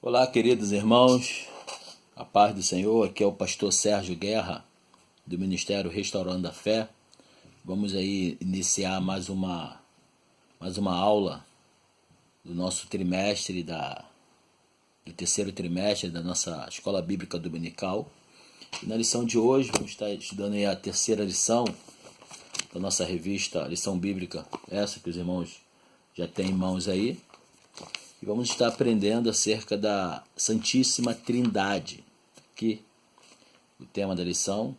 Olá, queridos irmãos, a paz do Senhor. Aqui é o pastor Sérgio Guerra, do Ministério Restaurando a Fé. Vamos aí iniciar mais uma aula do nosso trimestre, do terceiro trimestre da nossa Escola Bíblica Dominical. E na lição de hoje, vamos estar estudando aí a terceira lição da nossa revista, a lição bíblica, essa que os irmãos já têm em mãos aí. E vamos estar aprendendo acerca da Santíssima Trindade. Aqui, o tema da lição,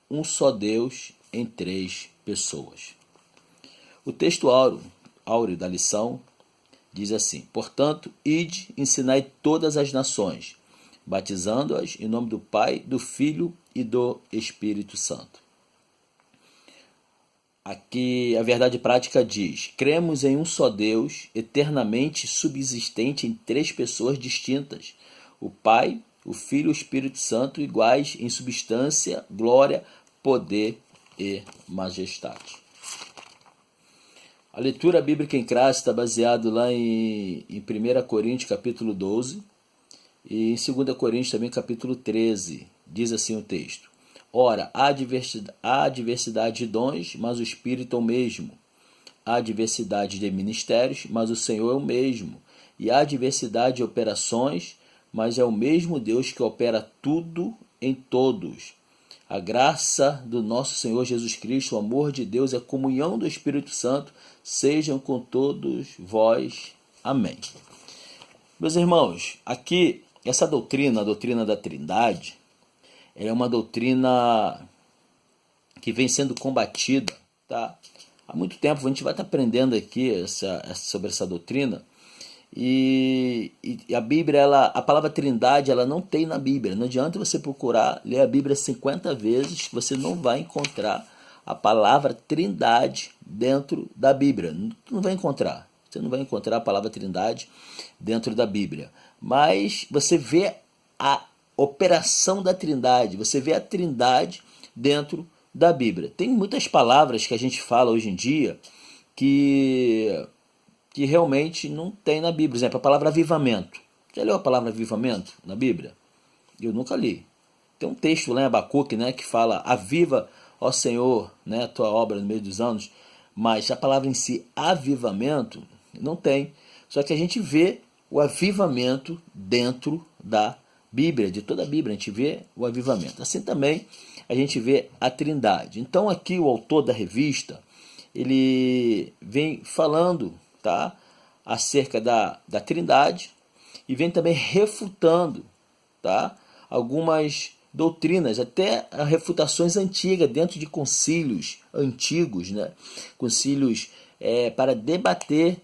um só Deus em três pessoas. O texto áureo da lição diz assim: portanto, ide, ensinai todas as nações, batizando-as em nome do Pai, do Filho e do Espírito Santo. Aqui a verdade prática diz: cremos em um só Deus, eternamente subsistente em três pessoas distintas, o Pai, o Filho e o Espírito Santo, iguais em substância, glória, poder e majestade. A leitura bíblica em classe está baseada lá em 1 Coríntios capítulo 12 e em 2 Coríntios também capítulo 13. Diz assim o texto: ora, há diversidade de dons, mas o Espírito é o mesmo. Há diversidade de ministérios, mas o Senhor é o mesmo. E há diversidade de operações, mas é o mesmo Deus que opera tudo em todos. A graça do nosso Senhor Jesus Cristo, o amor de Deus e a comunhão do Espírito Santo sejam com todos vós. Amém. Meus irmãos, aqui, essa doutrina, a doutrina da Trindade, é uma doutrina que vem sendo combatida, tá? Há muito tempo. A gente vai estar aprendendo aqui sobre essa doutrina. E a Bíblia, a palavra Trindade, ela não tem na Bíblia. Não adianta você procurar ler a Bíblia 50 vezes que você não vai encontrar a palavra Trindade dentro da Bíblia. Não vai encontrar. Você não vai encontrar a palavra Trindade dentro da Bíblia. Mas você vê a operação da Trindade, você vê a Trindade dentro da Bíblia. Tem muitas palavras que a gente fala hoje em dia que realmente não tem na Bíblia. Por exemplo, a palavra avivamento. Já leu a palavra avivamento na Bíblia? Eu nunca li. Tem um texto lá em Abacuque, né, que fala: aviva, ó Senhor, né, a tua obra no meio dos anos. Mas a palavra em si, avivamento, não tem. Só que a gente vê o avivamento dentro da Bíblia, de toda a Bíblia, a gente vê o avivamento. Assim também a gente vê a Trindade. Então aqui o autor da revista, ele vem falando, tá, acerca da Trindade e vem também refutando, tá, algumas doutrinas, até refutações antigas dentro de concílios antigos, né, concílios para debater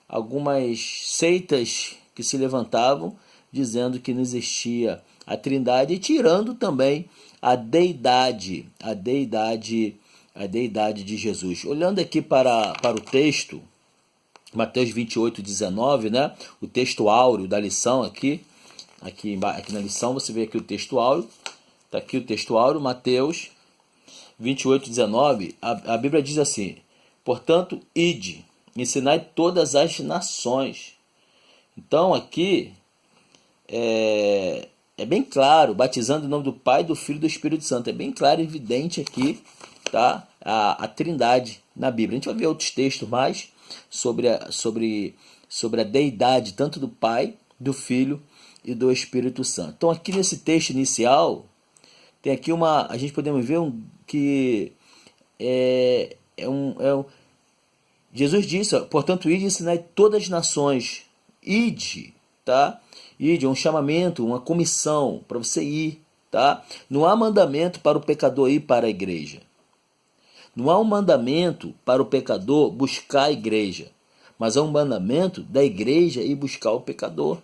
algumas seitas que se levantavam dizendo que não existia a Trindade e tirando também a deidade de Jesus. Olhando aqui para o texto, Mateus 28, 19, né? O texto áureo da lição aqui na lição você vê aqui o texto áureo, está aqui o texto áureo, Mateus 28, 19, a Bíblia diz assim: portanto, ide, ensinai todas as nações. Então aqui é bem claro, batizando em nome do Pai, do Filho e do Espírito Santo. É bem claro e evidente aqui, tá, a Trindade na Bíblia. A gente vai ver outros textos mais sobre a deidade, tanto do Pai, do Filho e do Espírito Santo. Então aqui nesse texto inicial, tem aqui a gente podemos ver que Jesus disse, portanto, ide, ensinai todas as nações. Ide, tá? Ide é um chamamento, uma comissão para você ir, tá? Não há mandamento para o pecador ir para a igreja. Não há um mandamento para o pecador buscar a igreja, mas há um mandamento da igreja ir buscar o pecador.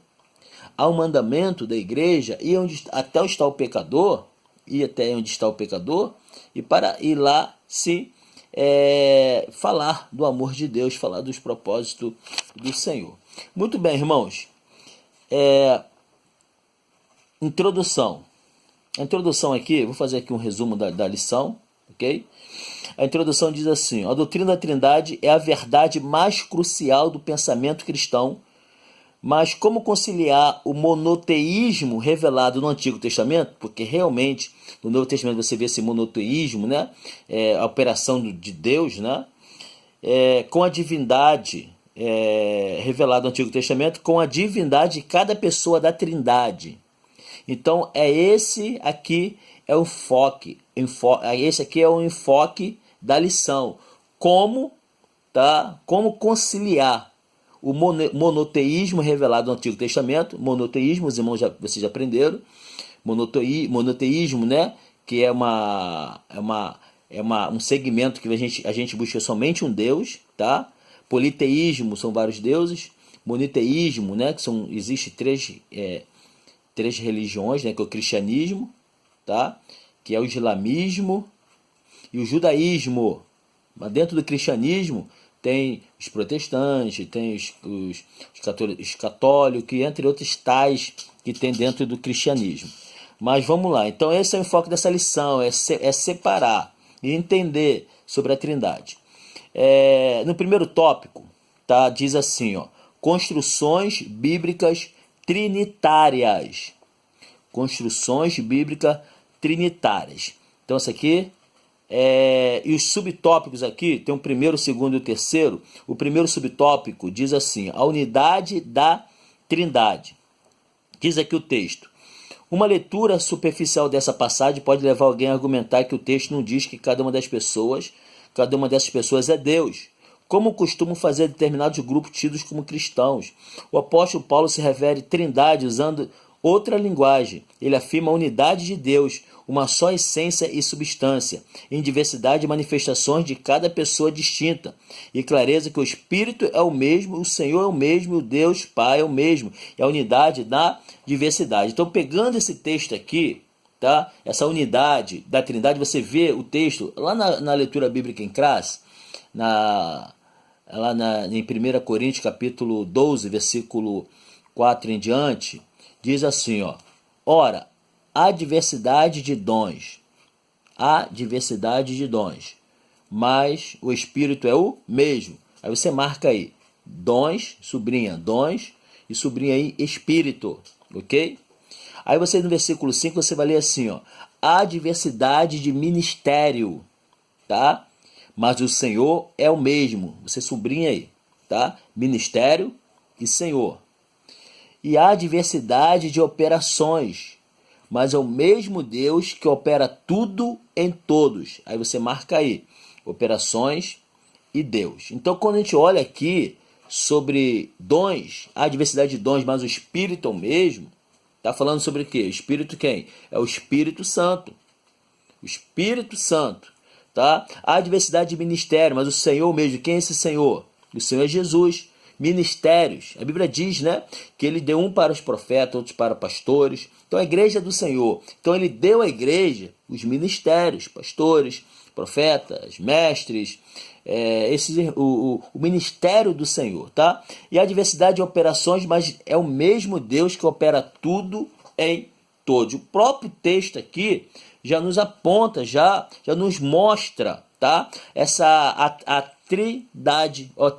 Há um mandamento da igreja ir até onde está o pecador, e para ir lá falar do amor de Deus, falar dos propósitos do Senhor. Muito bem, irmãos. Introdução. A introdução aqui, vou fazer aqui um resumo da lição, ok? A introdução diz assim: a doutrina da Trindade é a verdade mais crucial do pensamento cristão, Mas como conciliar o monoteísmo revelado no Antigo Testamento? Porque realmente no Novo Testamento você vê esse monoteísmo, né? A operação de Deus, né? Com a divindade revelada no Antigo Testamento, com a divindade de cada pessoa da Trindade. Então esse aqui é o enfoque. Esse aqui é o enfoque da lição. Como conciliar o monoteísmo revelado no Antigo Testamento. Monoteísmo, os irmãos vocês já aprenderam. Monoteísmo, né? Que é um segmento que a gente busca somente um Deus, tá? Politeísmo são vários deuses. Monoteísmo, né? Que existe três religiões, né? Que é o cristianismo, tá? Que é o islamismo e o judaísmo. Mas dentro do cristianismo tem os protestantes, tem os católicos, entre outros tais que tem dentro do cristianismo. Mas vamos lá, então esse é o enfoque dessa lição, é separar e entender sobre a Trindade. No primeiro tópico, tá, diz assim, ó, construções bíblicas trinitárias. Construções bíblicas trinitárias. Então isso aqui e os subtópicos aqui, tem o primeiro, o segundo e o terceiro. O primeiro subtópico diz assim, a unidade da Trindade. Diz aqui o texto. Uma leitura superficial dessa passagem pode levar alguém a argumentar que o texto não diz que cada uma dessas pessoas é Deus, como costumam fazer determinados grupos tidos como cristãos. O apóstolo Paulo se refere à Trindade usando outra linguagem. Ele afirma a unidade de Deus, uma só essência e substância, em diversidade de manifestações de cada pessoa distinta, e clareza que o Espírito é o mesmo, o Senhor é o mesmo, o Deus Pai é o mesmo, e a unidade da diversidade. Então, pegando esse texto aqui, tá? Essa unidade da Trindade, você vê o texto lá na leitura bíblica em classe, em 1 Coríntios capítulo 12, versículo 4 em diante, diz assim, ó, ora, há diversidade de dons, mas o Espírito é o mesmo. Aí você marca aí, dons, sublinha aí Espírito, ok? Aí você no versículo 5 você vai ler assim, ó, há diversidade de ministério, tá? Mas o Senhor é o mesmo, você sublinha aí, tá? Ministério e Senhor. E há diversidade de operações, mas é o mesmo Deus que opera tudo em todos. Aí você marca aí, operações e Deus. Então, quando a gente olha aqui sobre dons, há diversidade de dons, mas o Espírito é o mesmo, está falando sobre o quê? O Espírito quem? É o Espírito Santo. O Espírito Santo, tá? Há diversidade de ministério, mas o Senhor é o mesmo. Quem é esse Senhor? O Senhor é Jesus. Ministérios, a Bíblia diz, né, que ele deu um para os profetas, outros para pastores. Então a igreja é do Senhor. Então ele deu à igreja os ministérios, pastores, profetas, mestres, o ministério do Senhor, tá? E a diversidade de operações, mas é o mesmo Deus que opera tudo em todos. O próprio texto aqui já nos aponta, já nos mostra, tá? A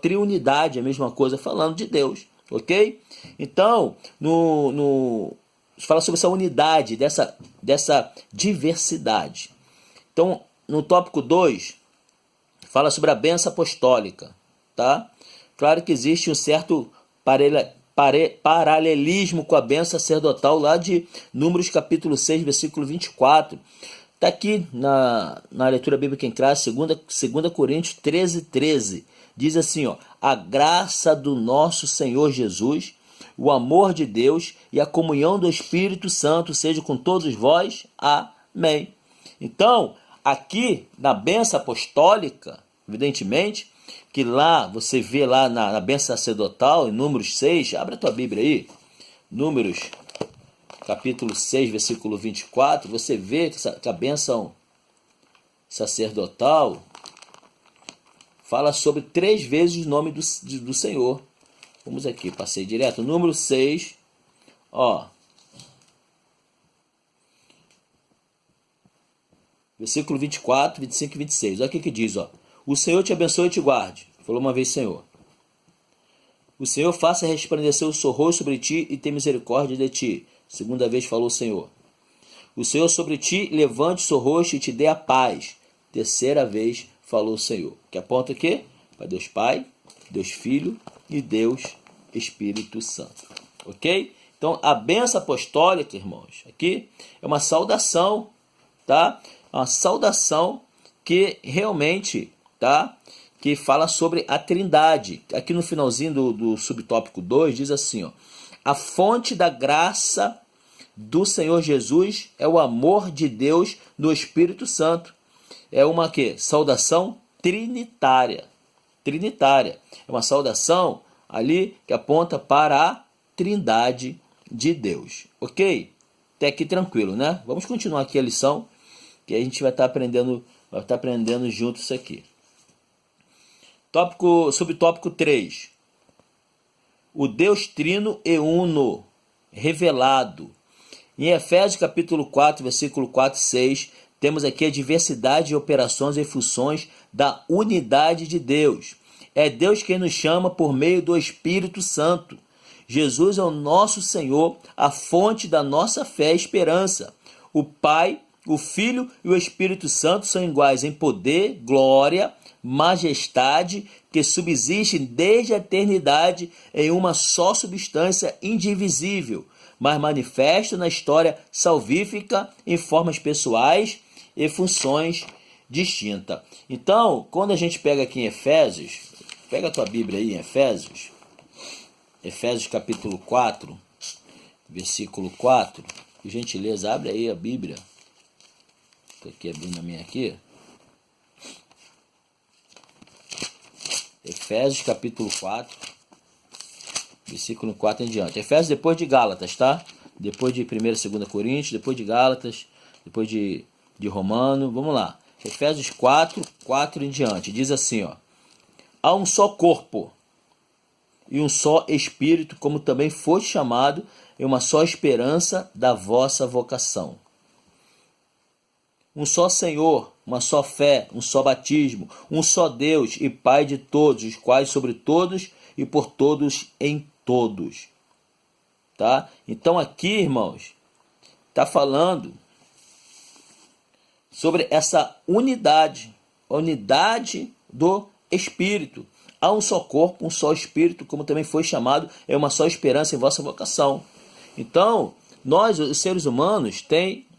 triunidade, a mesma coisa, falando de Deus, ok? Então, fala sobre essa unidade, dessa diversidade. Então, no tópico 2, fala sobre a bênção apostólica, tá? Claro que existe um certo paralelismo com a bênção sacerdotal lá de Números capítulo 6, versículo 24. Está aqui na leitura bíblica em classe, 2 Coríntios 13. Diz assim, ó, a graça do nosso Senhor Jesus, o amor de Deus e a comunhão do Espírito Santo seja com todos vós. Amém. Então, aqui na bênção apostólica, evidentemente, que lá você vê lá na bênção sacerdotal, em Números 6, abre a tua Bíblia aí, Números capítulo 6, versículo 24, você vê que a bênção sacerdotal fala sobre 3 vezes o nome do Senhor. Vamos aqui, passei direto. Número 6, ó. Versículo 24, 25 e 26. Olha o que diz, ó. O Senhor te abençoe e te guarde. Falou uma vez, Senhor. O Senhor faça resplandecer o seu rosto sobre ti e tenha misericórdia de ti. Segunda vez falou o Senhor. O Senhor sobre ti levante o seu rosto e te dê a paz. Terceira vez falou o Senhor. Que aponta o quê? Para Deus Pai, Deus Filho e Deus Espírito Santo. Ok? Então, a bênção apostólica, irmãos, aqui é uma saudação, tá? Uma saudação que realmente, tá? Que fala sobre a Trindade. Aqui no finalzinho do subtópico 2 diz assim, ó: a fonte da graça do Senhor Jesus é o amor de Deus no Espírito Santo. É uma que? Saudação trinitária. Trinitária. É uma saudação ali que aponta para a Trindade de Deus. Ok? Até aqui tranquilo, né? Vamos continuar aqui a lição, que a gente vai estar aprendendo junto isso aqui. Subtópico 3. O Deus Trino e Uno, revelado. Em Efésios capítulo 4, versículo 4 e 6, temos aqui a diversidade de operações e funções da unidade de Deus. É Deus quem nos chama por meio do Espírito Santo. Jesus é o nosso Senhor, a fonte da nossa fé e esperança. O Pai, o Filho e o Espírito Santo são iguais em poder, glória, majestade, que subsistem desde a eternidade em uma só substância indivisível, mas manifesto na história salvífica em formas pessoais e funções distintas. Então, quando a gente pega aqui em Efésios, pega a tua Bíblia aí em Efésios capítulo 4, versículo 4, por gentileza, abre aí a Bíblia. Estou aqui abrindo a minha aqui. Efésios capítulo 4, versículo 4 em diante. Efésios depois de Gálatas, tá? Depois de 1ª e 2ª Coríntios, depois de Gálatas, depois de Romano. Vamos lá. Efésios 4, 4 em diante. Diz assim, ó: há um só corpo e um só Espírito, como também foi chamado em uma só esperança da vossa vocação. Um só Senhor, uma só fé, um só batismo, um só Deus e Pai de todos, os quais sobre todos e por todos em todos. Tá? Então aqui, irmãos, está falando sobre essa unidade, a unidade do Espírito. Há um só corpo, um só Espírito, como também foi chamado, é uma só esperança em vossa vocação. Então, nós, os seres humanos,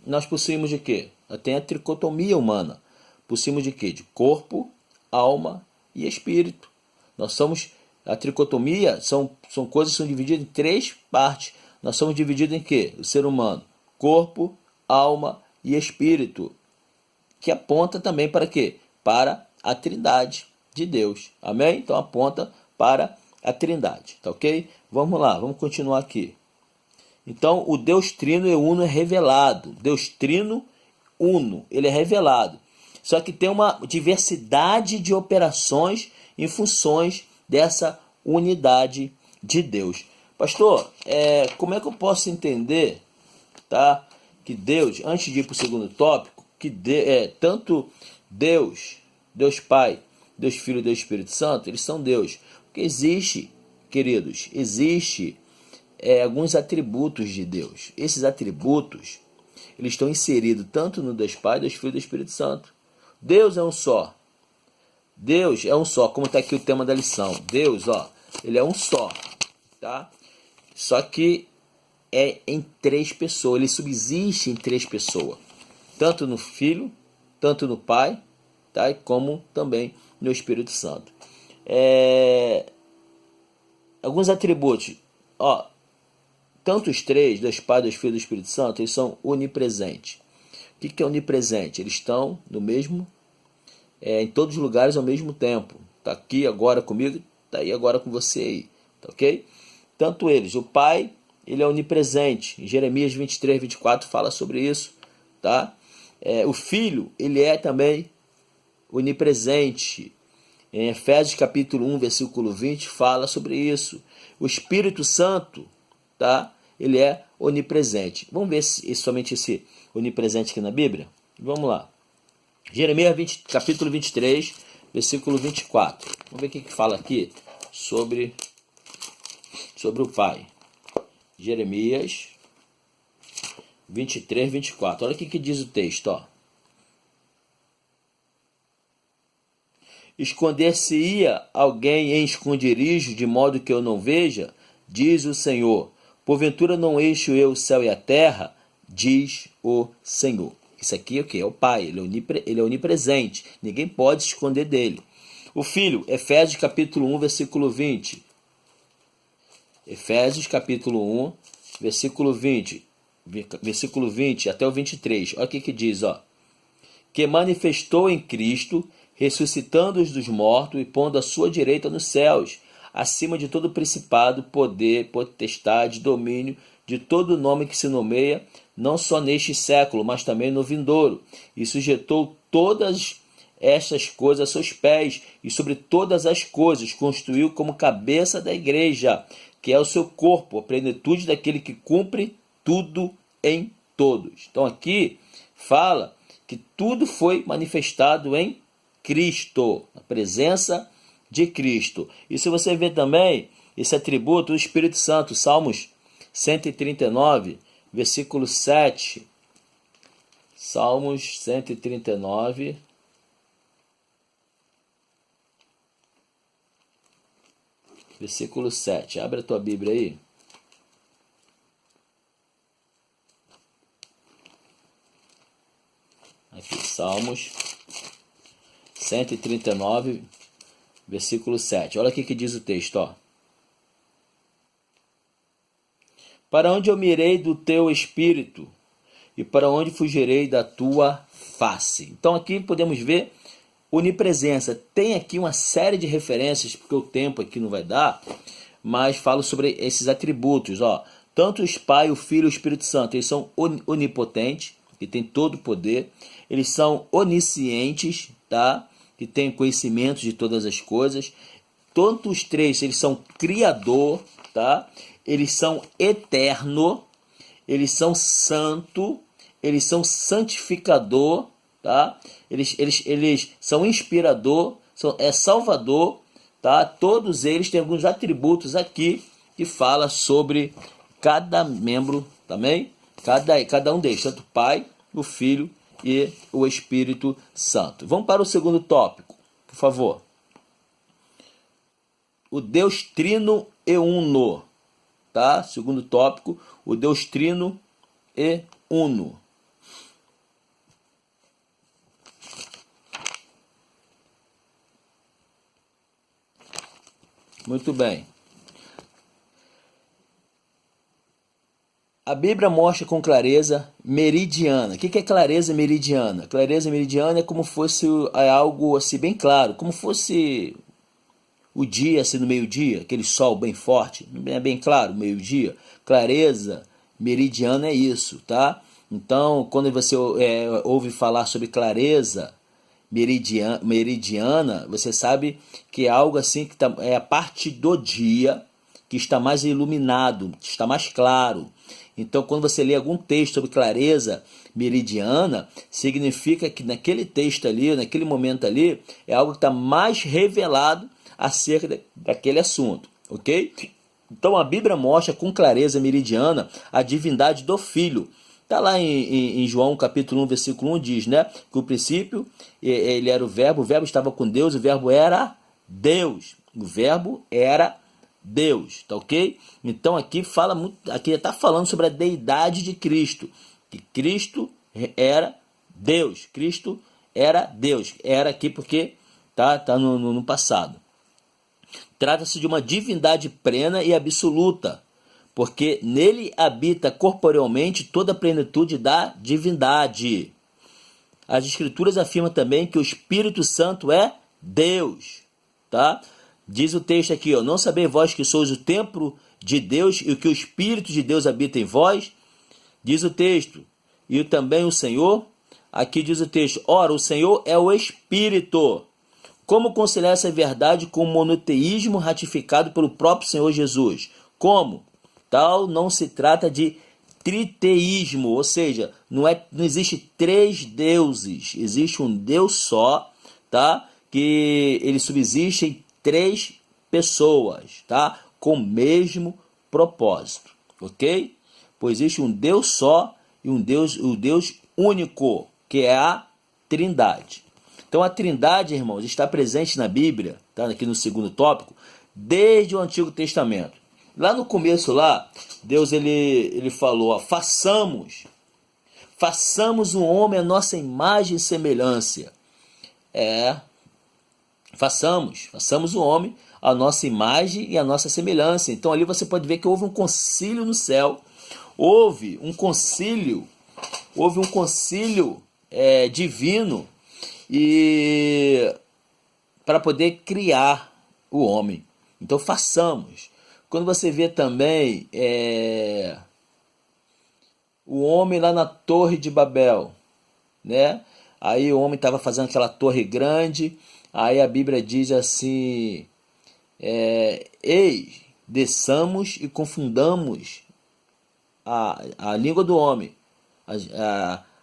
nós possuímos de quê? Tem a tricotomia humana. Possuímos de quê? De corpo, alma e espírito. Nós somos, a tricotomia são coisas que são divididas em 3 partes. Nós somos divididos em quê? O ser humano, corpo, alma e espírito. Que aponta também para quê? Para a Trindade de Deus. Amém? Então aponta para a Trindade. Tá ok? Vamos lá, vamos continuar aqui. Então, o Deus Trino e Uno é revelado. Deus Trino Uno, ele é revelado. Só que tem uma diversidade de operações e funções dessa unidade de Deus. Pastor, como é que eu posso entender, tá, que Deus, antes de ir para o segundo tópico, que tanto Deus Pai, Deus Filho e Deus Espírito Santo, eles são Deus. Porque existe, queridos, alguns atributos de Deus. Esses atributos, eles estão inseridos tanto no Deus Pai, Deus Filho e Deus Espírito Santo. Deus é um só. Deus é um só, como está aqui o tema da lição. Deus, ele é um só, tá? Só que é em 3 pessoas, ele subsiste em 3 pessoas. Tanto no Filho, tanto no Pai, tá? E como também no Espírito Santo. Alguns atributos, tanto os 3, Deus Pai, Deus Filho e Deus Espírito Santo, eles são onipresentes. O que é onipresente? Eles estão no mesmo, em todos os lugares ao mesmo tempo. Está aqui agora comigo, está aí agora com você aí. Tá ok? Tanto eles, o Pai, ele é onipresente. Em Jeremias 23, 24 fala sobre isso. Tá? O Filho, ele é também onipresente. Em Efésios capítulo 1, versículo 20, fala sobre isso. O Espírito Santo, tá? Ele é onipresente. Vamos ver somente esse onipresente aqui na Bíblia? Vamos lá. Jeremias capítulo 23, versículo 24. Vamos ver o que fala aqui sobre sobre o Pai. Jeremias 23, 24. Olha o que diz o texto, ó. Esconder-se-ia alguém em esconderijo, de modo que eu não veja? Diz o Senhor. Porventura não eixo eu o céu e a terra? Diz o Senhor. Isso aqui é o quê? É o Pai, ele é onipresente. Ninguém pode se esconder dele. O Filho, Efésios capítulo 1, versículo 20. Efésios capítulo 1, versículo 20 até o 23. Olha o que diz, ó. Que manifestou em Cristo, ressuscitando-os dos mortos e pondo a sua direita nos céus, acima de todo principado, poder, potestade, domínio, de todo nome que se nomeia, não só neste século, mas também no vindouro, e sujeitou todas estas coisas a seus pés, e sobre todas as coisas construiu como cabeça da igreja, que é o seu corpo, a plenitude daquele que cumpre tudo em todos. Então aqui fala que tudo foi manifestado em Cristo, na presença de Cristo. E se você ver também esse atributo do Espírito Santo, Salmos 139, versículo 7. Salmos 139, versículo 7. Abre a tua Bíblia aí. Aqui, Salmos 139, versículo 7. Olha aqui que diz o texto, ó. Para onde eu mirei do teu espírito, e para onde fugirei da tua face? Então aqui podemos ver onipresença. Tem aqui uma série de referências, porque o tempo aqui não vai dar, mas falo sobre esses atributos, ó. Tanto o Pai, o Filho e o Espírito Santo, eles são onipotentes, que tem todo o poder. Eles são oniscientes, tá? Que tem conhecimento de todas as coisas. Tanto os três, eles são criador, tá? Eles são eterno, eles são santo, eles são santificador, tá? Eles são inspirador, salvador, tá? Todos eles têm alguns atributos aqui que fala sobre cada membro também, cada um deles, tanto o Pai, o Filho e o Espírito Santo. Vamos para o segundo tópico, por favor. O Deus Trino e Uno, tá? Segundo tópico, o Deus Trino e Uno. Muito bem. A Bíblia mostra com clareza meridiana. O que é clareza meridiana? Clareza meridiana é como fosse algo assim bem claro, como fosse o dia assim no meio-dia, aquele sol bem forte, é bem claro, meio-dia. Clareza meridiana é isso, tá? Então, quando você ouve falar sobre clareza meridiana, você sabe que é algo assim que é a parte do dia que está mais iluminado, está mais claro. Então, quando você lê algum texto sobre clareza meridiana, significa que naquele texto ali, naquele momento ali, é algo que está mais revelado acerca daquele assunto, ok? Então, a Bíblia mostra com clareza meridiana a divindade do Filho. Está lá em João capítulo 1, versículo 1, diz, né? Que o princípio, ele era o verbo estava com Deus, o verbo era Deus. O verbo era Deus, tá ok? Então aqui está falando sobre a deidade de Cristo, que Cristo era Deus, Cristo era Deus, era aqui porque tá no passado. Trata-se de uma divindade plena e absoluta, porque nele habita corporealmente toda a plenitude da divindade. As Escrituras afirmam também que o Espírito Santo é Deus, tá? Diz o texto aqui, ó, não sabeis vós que sois o templo de Deus e que o Espírito de Deus habita em vós? Diz o texto, e também o Senhor, aqui diz o texto, ora, o Senhor é o Espírito. Como conciliar essa verdade com o monoteísmo ratificado pelo próprio Senhor Jesus? Como? Tal não se trata de triteísmo, ou seja, não existe três deuses, existe um Deus só, tá? Que ele subsiste em três pessoas, tá? Com o mesmo propósito, ok? Pois existe um Deus só e o Deus único, que é a Trindade. Então a Trindade, irmãos, está presente na Bíblia, tá? Aqui no segundo tópico, desde o Antigo Testamento. Lá no começo, lá, Deus ele falou, ó, façamos um homem à nossa imagem e semelhança. Façamos o homem à nossa imagem e à nossa semelhança. Então ali você pode ver que houve um concílio no céu, houve um concílio divino, e para poder criar o homem. Então façamos. Quando você vê também o homem lá na Torre de Babel, né? Aí o homem estava fazendo aquela torre grande, aí a Bíblia diz assim, ei, desçamos e confundamos a língua do homem.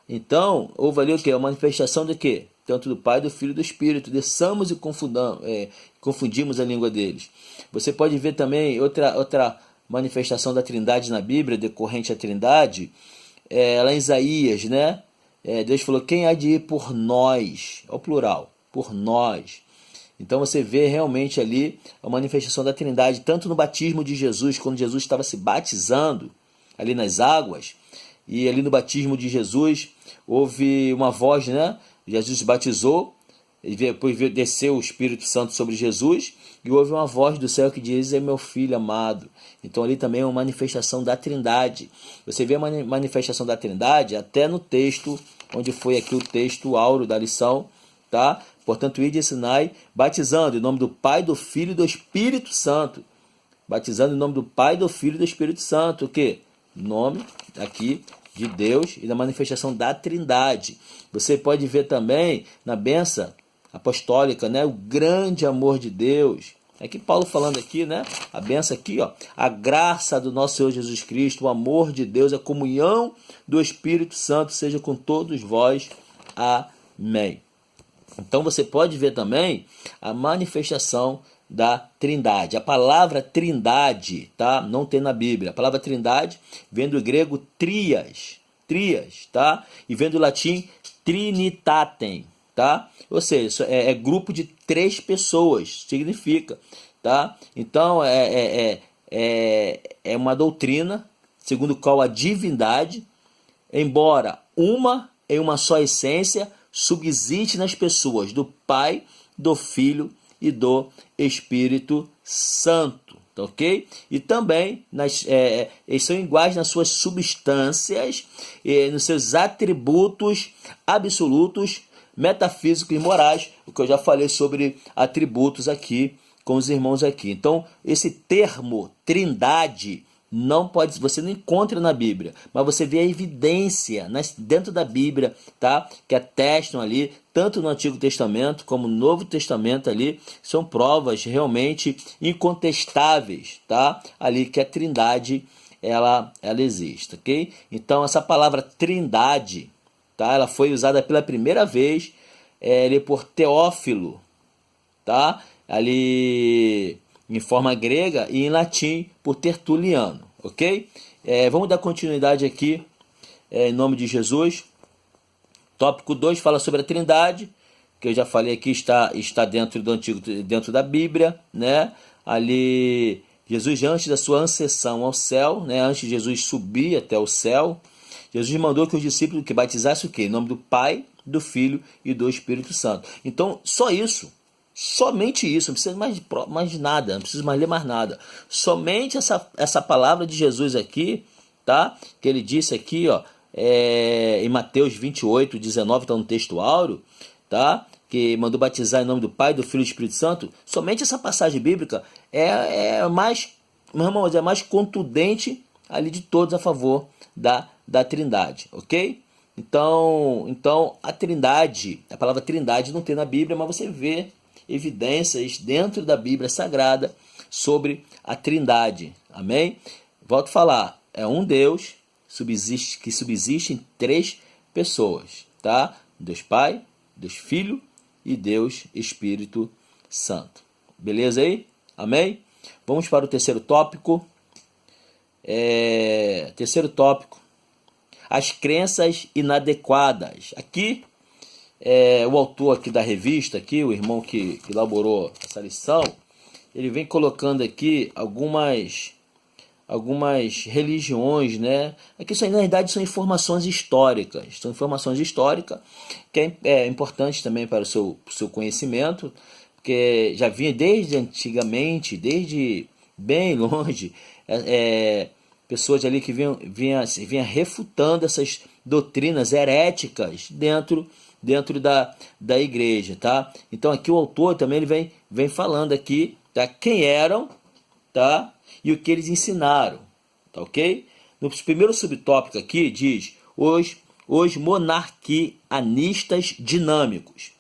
Então, houve ali o quê? A manifestação de quê? Tanto do Pai, do Filho e do Espírito. Desçamos e confundimos a língua deles. Você pode ver também outra manifestação da Trindade na Bíblia, decorrente à Trindade, lá em Isaías, né? Deus falou, quem há de ir por nós? Ao plural, por nós. Então você vê realmente ali a manifestação da Trindade, tanto no batismo de Jesus, quando Jesus estava se batizando ali nas águas, e ali no batismo de Jesus houve uma voz, né? Jesus se batizou, e depois desceu o Espírito Santo sobre Jesus, e houve uma voz do céu que diz, é meu filho amado. Então ali também é uma manifestação da Trindade. Você vê a manifestação da Trindade até no texto, onde foi aqui o texto áureo da lição, tá? Portanto, ide e ensinai, batizando em nome do Pai, do Filho e do Espírito Santo. Batizando em nome do Pai, do Filho e do Espírito Santo. O quê? Nome aqui de Deus e da manifestação da Trindade. Você pode ver também na bênção apostólica, né? O grande amor de Deus. Aqui Paulo falando aqui, né? A bênção aqui, ó. A graça do nosso Senhor Jesus Cristo, o amor de Deus, a comunhão do Espírito Santo seja com todos vós. Amém. Então você pode ver também a manifestação da Trindade. A palavra Trindade, tá? Não tem na Bíblia. A palavra Trindade vem do grego trias, tá? E vem do latim trinitatem, tá? Ou seja, é grupo de 3 pessoas, significa, tá? Então é uma doutrina segundo a qual a divindade, embora em uma só essência, subsiste nas pessoas do Pai, do Filho e do Espírito Santo, tá ok? E também eles são iguais nas suas substâncias, nos seus atributos absolutos, metafísicos e morais, o que eu já falei sobre atributos aqui com os irmãos aqui. Então, esse termo Trindade você não encontra na Bíblia, mas você vê a evidência dentro da Bíblia, tá? Que atestam ali, tanto no Antigo Testamento como no Novo Testamento ali, são provas realmente incontestáveis, tá? Ali que a Trindade, ela existe, ok? Então essa palavra Trindade, tá? Ela foi usada pela primeira vez ali por Teófilo, tá? Ali em forma grega e em latim por Tertuliano, ok? Vamos dar continuidade aqui, em nome de Jesus. Tópico 2 fala sobre a Trindade, que eu já falei aqui, está dentro da Bíblia, né? Ali, Jesus, antes da sua ascensão ao céu, né? Antes de Jesus subir até o céu, Jesus mandou que os discípulos que batizassem o quê? Em nome do Pai, do Filho e do Espírito Santo. Então, só isso. Somente isso, não precisa mais de nada, não precisa mais ler mais nada. Somente essa palavra de Jesus aqui, tá? Que ele disse aqui, ó, em Mateus 28, 19, está no texto áureo, tá? Que mandou batizar em nome do Pai, do Filho e do Espírito Santo. Somente essa passagem bíblica mais, meus irmãos, é mais contundente ali de todos a favor da Trindade, ok? Então a Trindade, a palavra Trindade não tem na Bíblia, mas você vê evidências dentro da Bíblia Sagrada sobre a Trindade, amém? Volto a falar, é um Deus que subsiste em 3 pessoas, tá? Deus Pai, Deus Filho e Deus Espírito Santo, beleza aí? Amém? Vamos para o terceiro tópico. Terceiro tópico, as crenças inadequadas. Aqui, o autor aqui da revista, aqui, o irmão que elaborou essa lição, ele vem colocando aqui algumas religiões, né? Aqui isso aí, na verdade, são informações históricas. São informações históricas que é importante também para o seu conhecimento, porque já vinha desde antigamente, desde bem longe, pessoas ali que vinha refutando essas doutrinas heréticas dentro da igreja, tá? Então aqui o autor também ele vem falando aqui, tá? Quem eram, tá? E o que eles ensinaram, tá ok? No primeiro subtópico aqui diz os monarquianistas dinâmicos.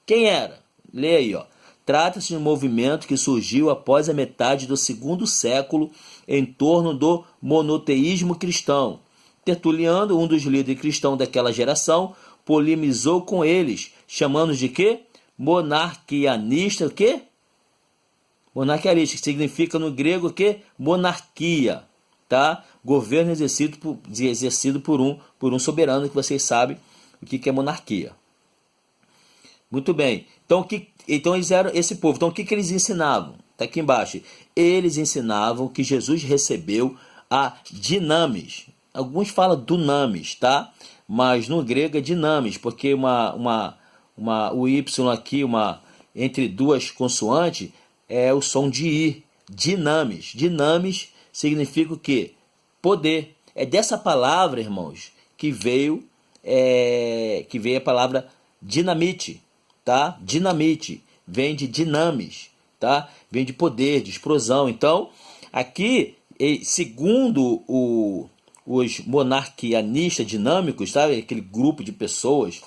Quem era? Lê aí, ó. Trata-se de um movimento que surgiu após a metade do segundo século em torno do monoteísmo cristão. Tertuliano, um dos líderes cristãos daquela geração, polemizou com eles, chamando de quê? Monarquianista, o quê? Monarquialista, que significa no grego o quê? Monarquia, tá? Governo exercido por um soberano, que vocês sabem o que é monarquia. Muito bem. Então eles eram esse povo. Então o que eles ensinavam? Está aqui embaixo. Eles ensinavam que Jesus recebeu a dinamis. Alguns falam dunamis, tá? Mas no grego é dinamis, porque o Y aqui, entre duas consoantes, é o som de I. Dinamis. Dinamis significa o quê? Poder. É dessa palavra, irmãos, que veio a palavra dinamite, tá? Dinamite vem de dinamis, tá? Vem de poder, de explosão. Então, aqui, segundo os monarquianistas dinâmicos, tá? Aquele grupo de pessoas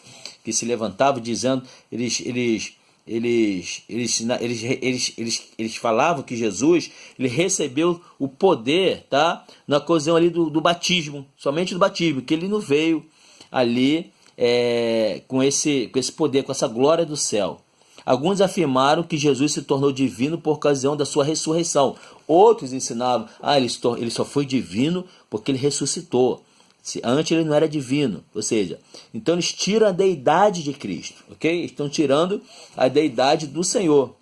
que se levantavam dizendo, eles falavam que Jesus ele recebeu o poder, tá? Na ocasião ali do batismo, somente do batismo, que ele não veio ali com esse poder, com essa glória do céu. Alguns afirmaram que Jesus se tornou divino por ocasião da sua ressurreição. Outros ensinavam, ele só foi divino porque ele ressuscitou. Antes ele não era divino. Ou seja, então eles tiram a deidade de Cristo, ok? Estão tirando a deidade do Senhor.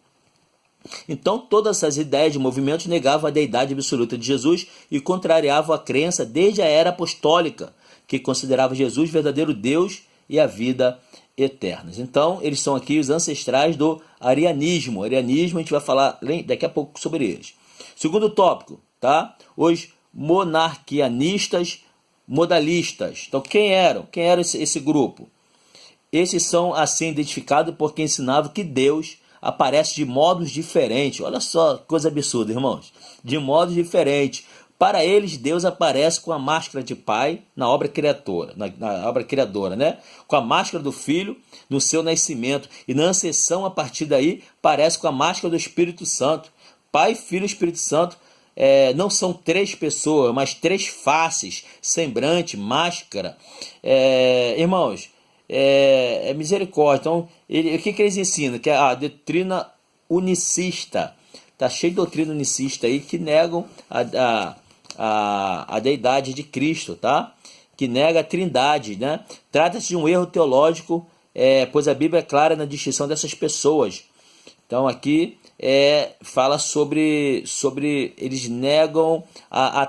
Então todas essas ideias de movimentos negavam a deidade absoluta de Jesus e contrariavam a crença desde a era apostólica, que considerava Jesus verdadeiro Deus e a vida eternas. Então, eles são aqui os ancestrais do arianismo. Arianismo, a gente vai falar daqui a pouco sobre eles. Segundo tópico, tá? Os monarquianistas modalistas. Então, quem era esse grupo? Esses são assim identificados porque ensinavam que Deus aparece de modos diferentes. Olha só, coisa absurda, irmãos. De modos diferentes. Para eles, Deus aparece com a máscara de pai na obra criadora, na obra criadora, né? Com a máscara do Filho no seu nascimento. E na ascensão, a partir daí, parece com a máscara do Espírito Santo. Pai, Filho e Espírito Santo não são três pessoas, mas três faces, semblante, máscara. Irmãos, é misericórdia. Então, o que eles ensinam? Que é a doutrina unicista. Está cheio de doutrina unicista aí que negam a deidade de Cristo, tá? Que nega a trindade, né? Trata-se de um erro teológico, pois a Bíblia é clara na distinção dessas pessoas. Então aqui fala sobre eles negam a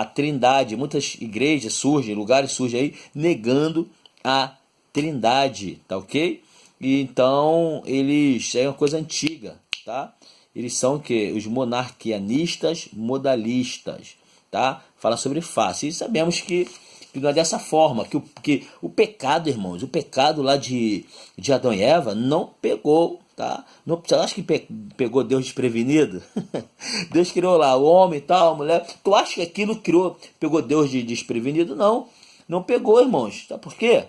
trindade. Muitas igrejas surgem, lugares surgem aí negando a trindade, tá ok? E então eles é uma coisa antiga, tá? Eles são o quê? Os monarquianistas modalistas, tá? Fala sobre face. E sabemos que não é dessa forma, que o pecado, irmãos, o pecado lá de Adão e Eva não pegou, tá? Não, você acha que pegou Deus desprevenido? Deus criou lá o homem e tal, a mulher. Tu acha que aquilo pegou Deus desprevenido? Não, não pegou, irmãos. Sabe por quê?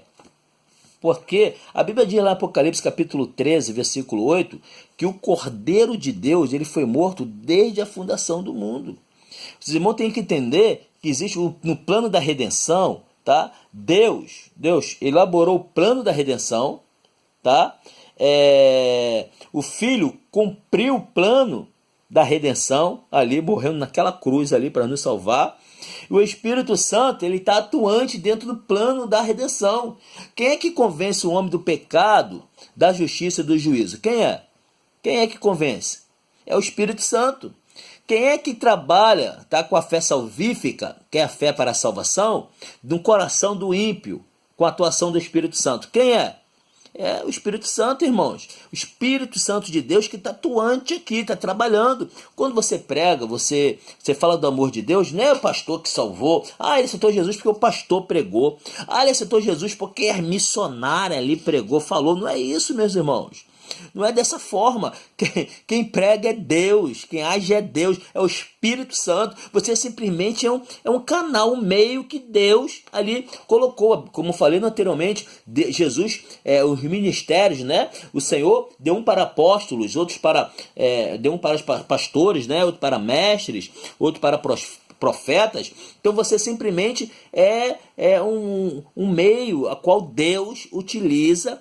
Porque a Bíblia diz lá em Apocalipse capítulo 13, versículo 8, que o Cordeiro de Deus ele foi morto desde a fundação do mundo. Os irmãos têm que entender que existe no plano da redenção, tá? Deus elaborou o plano da redenção, tá? O Filho cumpriu o plano da redenção, ali morrendo naquela cruz ali para nos salvar. E o Espírito Santo, ele está atuante dentro do plano da redenção. Quem é que convence o homem do pecado, da justiça e do juízo? Quem é? Quem é que convence? É o Espírito Santo. Quem é que trabalha, tá, com a fé salvífica, que é a fé para a salvação, no coração do ímpio, com a atuação do Espírito Santo? Quem é? É o Espírito Santo, irmãos. O Espírito Santo de Deus que está atuante aqui, está trabalhando. Quando você prega, você fala do amor de Deus, não é o pastor que salvou. Ah, ele aceitou Jesus porque o pastor pregou. Ah, ele aceitou Jesus porque a missionária ali pregou, falou. Não é isso, meus irmãos. Não é dessa forma. Quem prega é Deus, quem age é Deus, é o Espírito Santo. Você simplesmente é um canal, um meio que Deus ali colocou. Como falei anteriormente, Jesus, os ministérios, né? O Senhor deu um para apóstolos, outros para deu um para pastores, né? Outro para mestres, outro para profetas. Então você simplesmente é um meio a qual Deus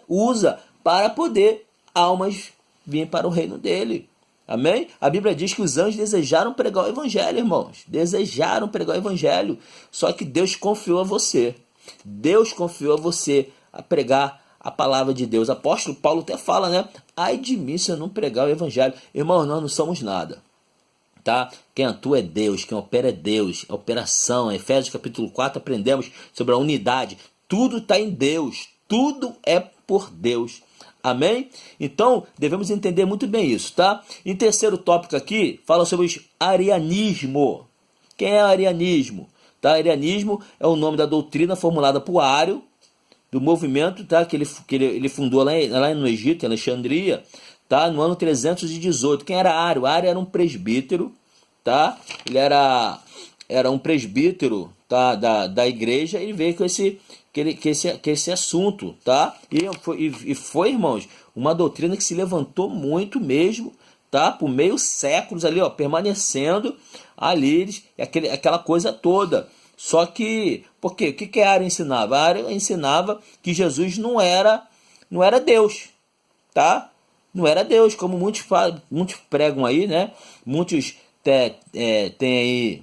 usa para poder almas virem para o reino dele. Amém? A Bíblia diz que os anjos desejaram pregar o evangelho, irmãos. Desejaram pregar o evangelho. Só que Deus confiou a você. Deus confiou a você a pregar a palavra de Deus. O apóstolo Paulo até fala, né? Ai de mim se eu não pregar o evangelho. Irmãos, nós não somos nada. Tá? Quem atua é Deus, quem opera é Deus. A operação, em Efésios capítulo 4, aprendemos sobre a unidade. Tudo está em Deus. Tudo é por Deus. Amém? Então, devemos entender muito bem isso, tá? Em terceiro tópico aqui, fala sobre o arianismo. Quem é arianismo? Tá? Arianismo é o nome da doutrina formulada por Ario, do movimento, tá? que ele fundou lá no Egito, em Alexandria, tá? No ano 318. Quem era Ario? Ario era um presbítero, tá? Ele era um presbítero, tá? da igreja. Ele veio com esse assunto, tá? E foi, irmãos, uma doutrina que se levantou muito mesmo, tá? Por meio séculos ali, ó, permanecendo ali, aquela coisa toda. Só que, por quê? O que a Ario ensinava? A Ario ensinava que Jesus não era Deus, tá? Não era Deus, como muitos pregam aí, né? Muitos tem aí,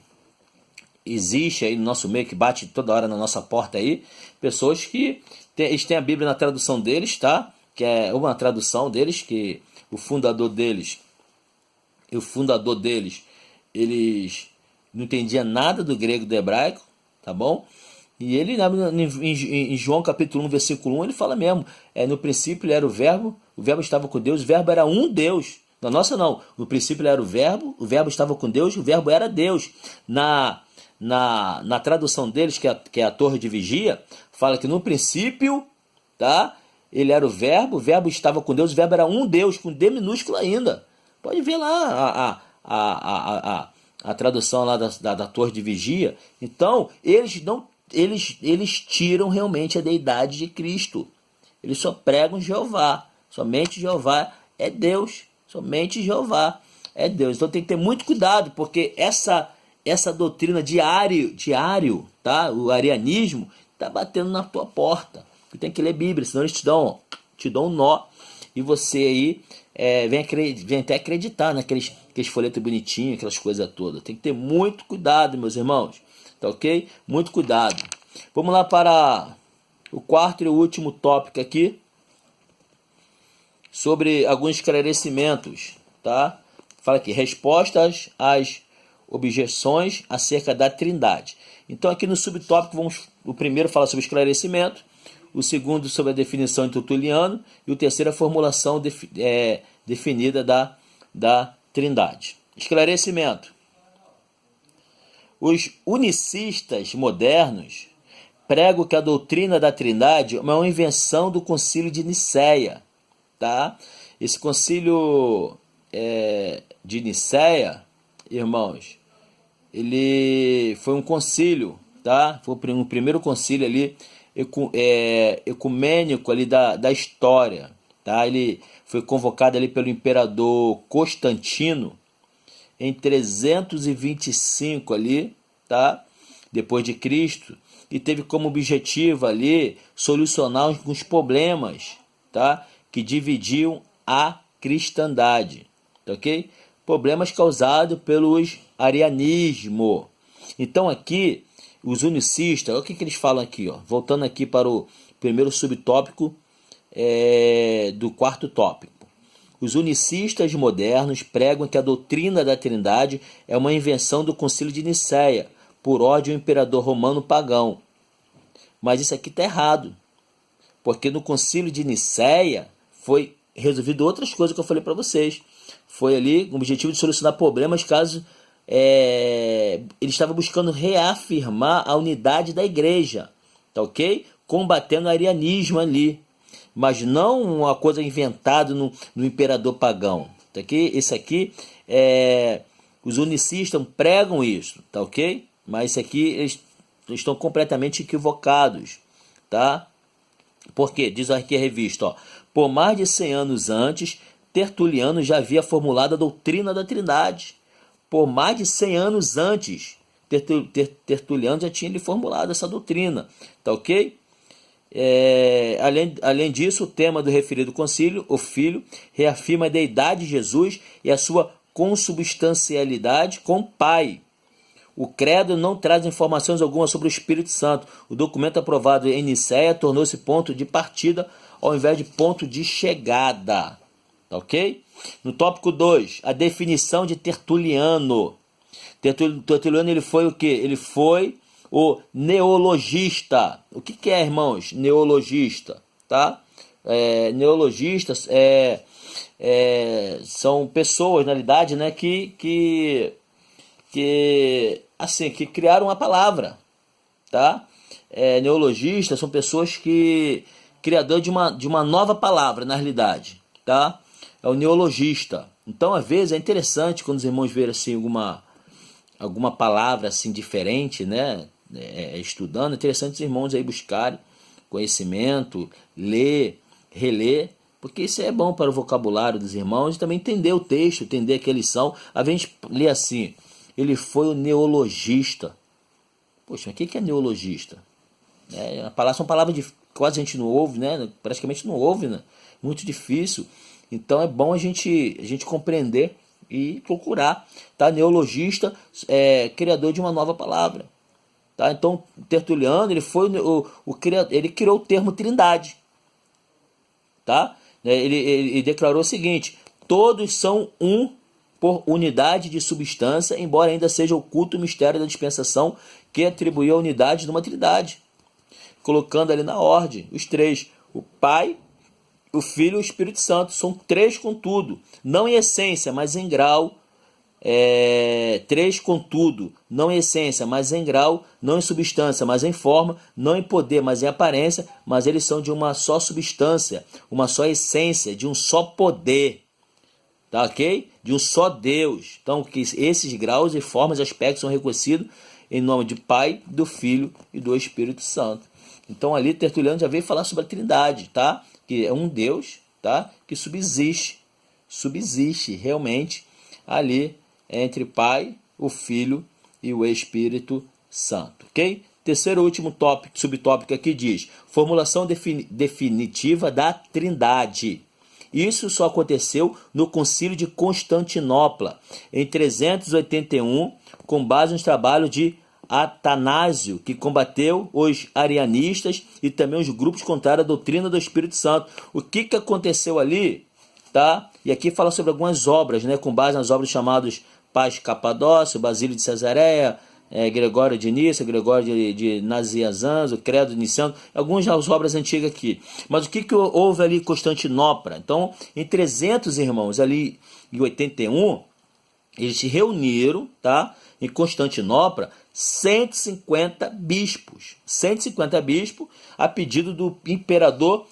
existe aí no nosso meio, que bate toda hora na nossa porta aí, pessoas que eles têm a Bíblia na tradução deles, tá? Que é uma tradução deles, que o fundador deles, eles não entendia nada do grego e do hebraico, tá bom? E ele, em João capítulo 1, versículo 1, ele fala mesmo, no princípio ele era o verbo estava com Deus, o verbo era um Deus. Na nossa não, no princípio ele era o verbo estava com Deus, o verbo era Deus. Na tradução deles, que é a Torre de Vigia, fala que no princípio, tá? Ele era o verbo estava com Deus, o verbo era um Deus, com D minúsculo ainda. Pode ver lá a tradução lá da Torre de Vigia. Então, eles tiram realmente a deidade de Cristo. Eles só pregam Jeová. Somente Jeová é Deus. Somente Jeová é Deus. Então tem que ter muito cuidado, porque essa doutrina de Ario, tá? O arianismo está batendo na tua porta. Tu tem que ler Bíblia, senão eles te dão um nó. E você aí vem até acreditar naqueles folhetos bonitinhos, aquelas coisas todas. Tem que ter muito cuidado, meus irmãos. Tá ok? Muito cuidado. Vamos lá para o quarto e o último tópico aqui, sobre alguns esclarecimentos, tá? Fala aqui, respostas às objeções acerca da Trindade. Então aqui no subtópico, o primeiro fala sobre esclarecimento, o segundo sobre a definição em Tertuliano, e o terceiro a formulação definida da Trindade. Esclarecimento. Os unicistas modernos pregam que a doutrina da Trindade é uma invenção do Concílio de Nicéia, tá? Esse Concílio de Nicéia, irmãos, ele foi um concílio, tá? Foi o primeiro concílio ali ecumênico ali da história, tá? Ele foi convocado ali pelo imperador Constantino em 325 ali, tá? Depois de Cristo, e teve como objetivo ali solucionar alguns problemas, tá? Que dividiam a cristandade, tá ok? problemas causados pelos arianismo. Então aqui, os unicistas, olha o que eles falam aqui, ó, voltando aqui para o primeiro subtópico do quarto tópico. Os unicistas modernos pregam que a doutrina da Trindade é uma invenção do Concílio de Nicéia, por ordem do imperador romano pagão. Mas isso aqui está errado, porque no Concílio de Nicéia foi resolvido outras coisas que eu falei para vocês. Foi ali com o objetivo de solucionar problemas caso ele estava buscando reafirmar a unidade da igreja, tá ok? Combatendo o arianismo ali, mas não uma coisa inventada no imperador pagão, tá ok? Esse aqui, os unicistas pregam isso, tá ok? Mas isso aqui eles estão completamente equivocados, tá? Porque, diz aqui a revista, ó, por mais de 100 anos antes, Tertuliano já havia formulado a doutrina da Trindade. Por mais de 100 anos antes, Tertuliano já tinha formulado essa doutrina, tá ok? Além disso, o tema do referido concílio, o Filho, reafirma a deidade de Jesus e a sua consubstancialidade com o Pai. O credo não traz informações alguma sobre o Espírito Santo. O documento aprovado em Nicéia tornou-se ponto de partida ao invés de ponto de chegada. Tá ok? No tópico 2, a definição de Tertuliano. Tertuliano ele foi o quê? Ele foi o neologista. O que é, irmãos? Neologista, tá? Neologistas são pessoas, na realidade, né, que criaram uma palavra, tá? Neologistas são pessoas criadores de uma nova palavra, na realidade, tá? É o neologista. Então, às vezes, é interessante quando os irmãos verem assim, alguma palavra assim diferente, né? Estudando, é interessante os irmãos aí buscarem conhecimento, ler, reler, porque isso é bom para o vocabulário dos irmãos e também entender o texto, entender a que eles são. A gente lê assim, ele foi o neologista. Poxa, mas o que é neologista? São palavras que quase a gente não ouve, né? Praticamente não ouve, né? Muito difícil. Então é bom a gente compreender e procurar, tá? Neologista criador de uma nova palavra, tá? Então Tertuliano ele foi ele criou o termo Trindade, tá? Ele declarou o seguinte: todos são um por unidade de substância, embora ainda seja oculto o mistério da dispensação que atribuiu a unidade de uma Trindade, colocando ali na ordem os três: o Pai, o Filho e o Espírito Santo. São três contudo, não em essência, mas em grau. Três contudo, não em essência, mas em grau, não em substância, mas em forma, não em poder, mas em aparência, mas eles são de uma só substância, uma só essência, de um só poder, tá ok? De um só Deus. Então, que esses graus e formas e aspectos são reconhecidos em nome de Pai, do Filho e do Espírito Santo. Então, ali Tertuliano já veio falar sobre a Trindade, tá? Que é um Deus, tá? Que subsiste realmente ali entre Pai, o Filho e o Espírito Santo, ok? Terceiro e último subtópico aqui diz: formulação definitiva da Trindade. Isso só aconteceu no Concílio de Constantinopla, em 381, com base nos trabalhos de Atanásio, que combateu os arianistas e também os grupos contrários à doutrina do Espírito Santo. O que aconteceu ali, tá? E aqui fala sobre algumas obras, né? Com base nas obras chamadas Paz Capadócio, Basílio de Cesareia, Gregório de Nícia, Gregório de Nazianzan, o Credo Niciano, algumas das obras antigas aqui. Mas o que houve ali em Constantinopla? Então, em 300, irmãos, ali em 81, eles se reuniram, tá? Em Constantinopla, 150 bispos, a pedido do imperador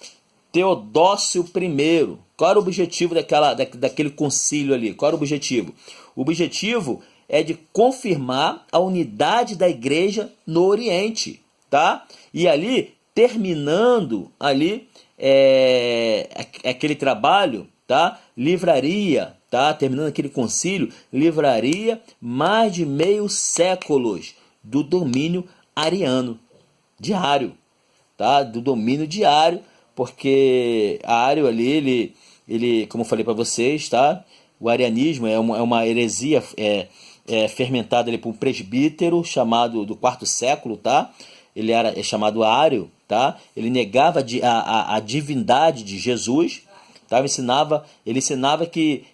Teodósio I. Qual era o objetivo daquele concílio ali? Qual era o objetivo? O objetivo é de confirmar a unidade da igreja no Oriente, tá? E ali, terminando ali aquele trabalho, tá? Livraria, tá? Terminando aquele concílio, livraria mais de meio século do domínio ariano, diário, tá? Do domínio diário, porque Ario ali, ele como eu falei para vocês, tá? O arianismo é uma heresia fermentada ali por um presbítero chamado do quarto século, tá? Ele é chamado Ário, tá? Ele negava a divindade de Jesus, tá? Ele ensinava que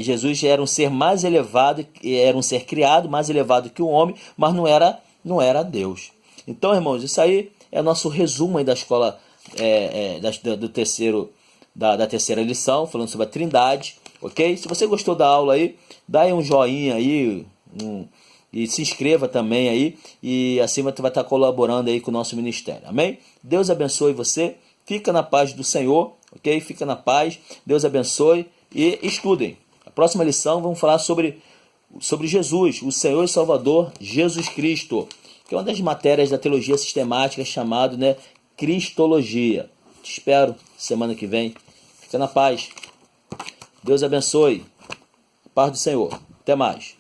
Jesus era um ser mais elevado, era um ser criado, mais elevado que o homem, mas não era Deus. Então, irmãos, isso aí é nosso resumo aí da escola da terceira lição, falando sobre a Trindade, ok? Se você gostou da aula aí, dá aí um joinha aí, e se inscreva também aí, e assim você vai estar colaborando aí com o nosso ministério, amém? Deus abençoe você, fica na paz do Senhor, ok? Fica na paz, Deus abençoe e estudem. A próxima lição vamos falar sobre Jesus, o Senhor e Salvador Jesus Cristo, que é uma das matérias da teologia sistemática chamado, Cristologia. Te espero semana que vem. Fica na paz. Deus abençoe. Paz do Senhor. Até mais.